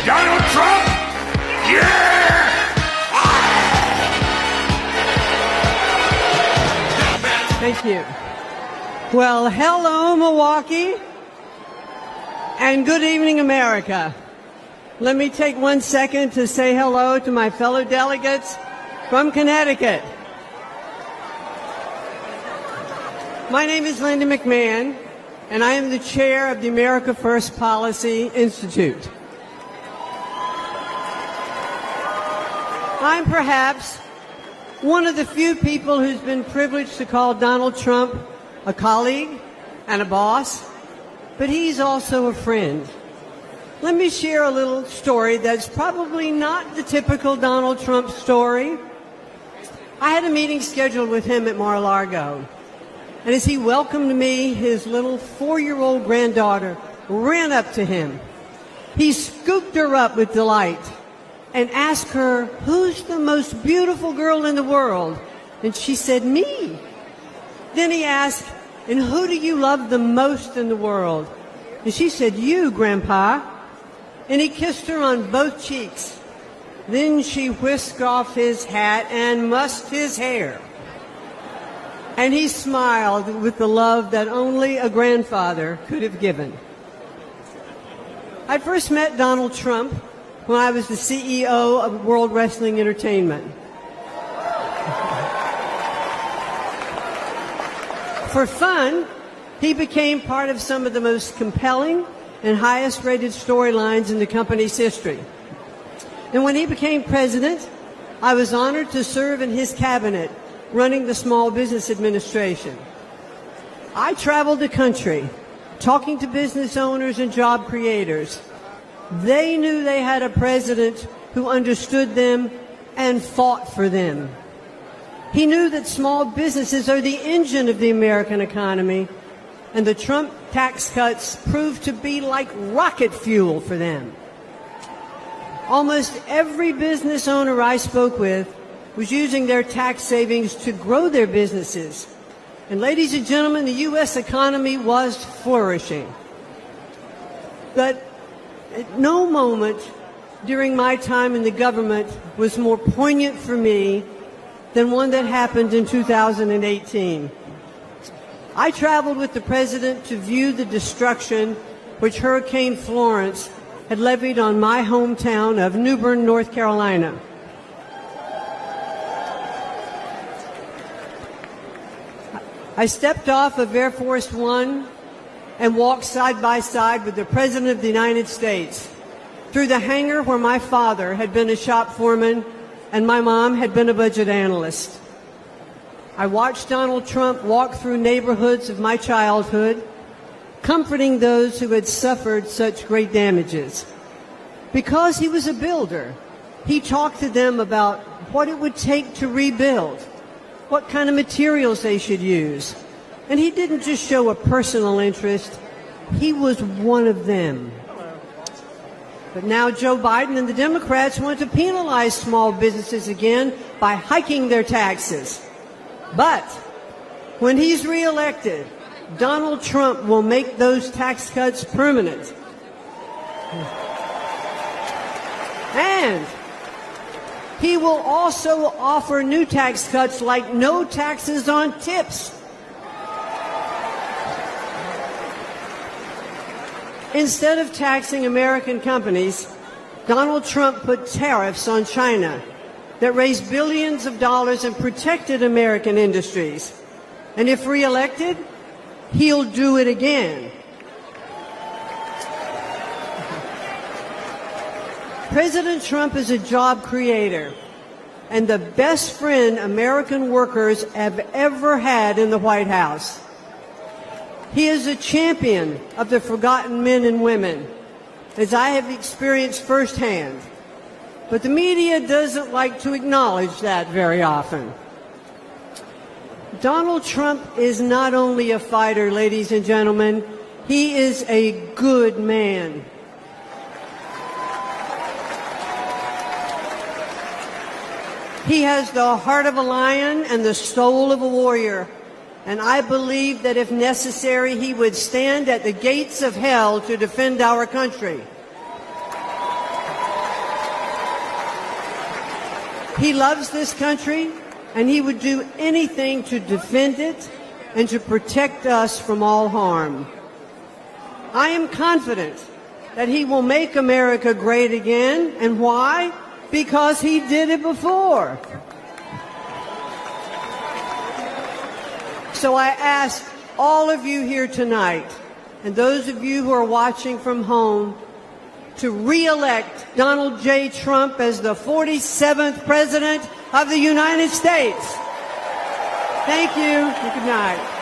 Donald Trump? Yeah! Thank you. Well, hello, Milwaukee, and good evening, America. Let me take 1 second to say hello to my fellow delegates from Connecticut. My name is Linda McMahon, and I am the chair of the America First Policy Institute. I'm perhaps one of the few people who's been privileged to call Donald Trump a colleague and a boss, but he's also a friend. Let me share a little story that's probably not the typical Donald Trump story. I had a meeting scheduled with him at Mar-a-Lago, and as he welcomed me, his little 4-year-old granddaughter ran up to him. He scooped her up with delight and asked her, "Who's the most beautiful girl in the world?" And she said, "Me." Then he asked, "And who do you love the most in the world?" And she said, "You, Grandpa." And he kissed her on both cheeks. Then she whisked off his hat and mussed his hair. And he smiled with the love that only a grandfather could have given. I first met Donald Trump when I was the CEO of World Wrestling Entertainment. For fun, he became part of some of the most compelling and highest-rated storylines in the company's history. And when he became president, I was honored to serve in his cabinet, running the Small Business Administration. I traveled the country, talking to business owners and job creators. They knew they had a president who understood them and fought for them. He knew that small businesses are the engine of the American economy, and the Trump tax cuts proved to be like rocket fuel for them. Almost every business owner I spoke with was using their tax savings to grow their businesses. And ladies and gentlemen, the U.S. economy was flourishing. But at no moment during my time in the government was more poignant for me than one that happened in 2018. I traveled with the president to view the destruction which Hurricane Florence had levied on my hometown of New Bern, North Carolina. I stepped off of Air Force One and walked side by side with the President of the United States through the hangar where my father had been a shop foreman and my mom had been a budget analyst. I watched Donald Trump walk through neighborhoods of my childhood, comforting those who had suffered such great damages. Because he was a builder, he talked to them about what it would take to rebuild, what kind of materials they should use. And he didn't just show a personal interest, he was one of them. But now Joe Biden and the Democrats want to penalize small businesses again by hiking their taxes. But when he's reelected, Donald Trump will make those tax cuts permanent. And he will also offer new tax cuts like no taxes on tips. Instead of taxing American companies, Donald Trump put tariffs on China that raised billions of dollars and protected American industries. And if reelected, he'll do it again. President Trump is a job creator and the best friend American workers have ever had in the White House. He is a champion of the forgotten men and women, as I have experienced firsthand. But the media doesn't like to acknowledge that very often. Donald Trump is not only a fighter, ladies and gentlemen, he is a good man. He has the heart of a lion and the soul of a warrior. And I believe that if necessary, he would stand at the gates of hell to defend our country. He loves this country, and he would do anything to defend it and to protect us from all harm. I am confident that he will make America great again. And why? Because he did it before. So I ask all of you here tonight, and those of you who are watching from home, to re-elect Donald J. Trump as the 47th President of the United States. Thank you, and good night.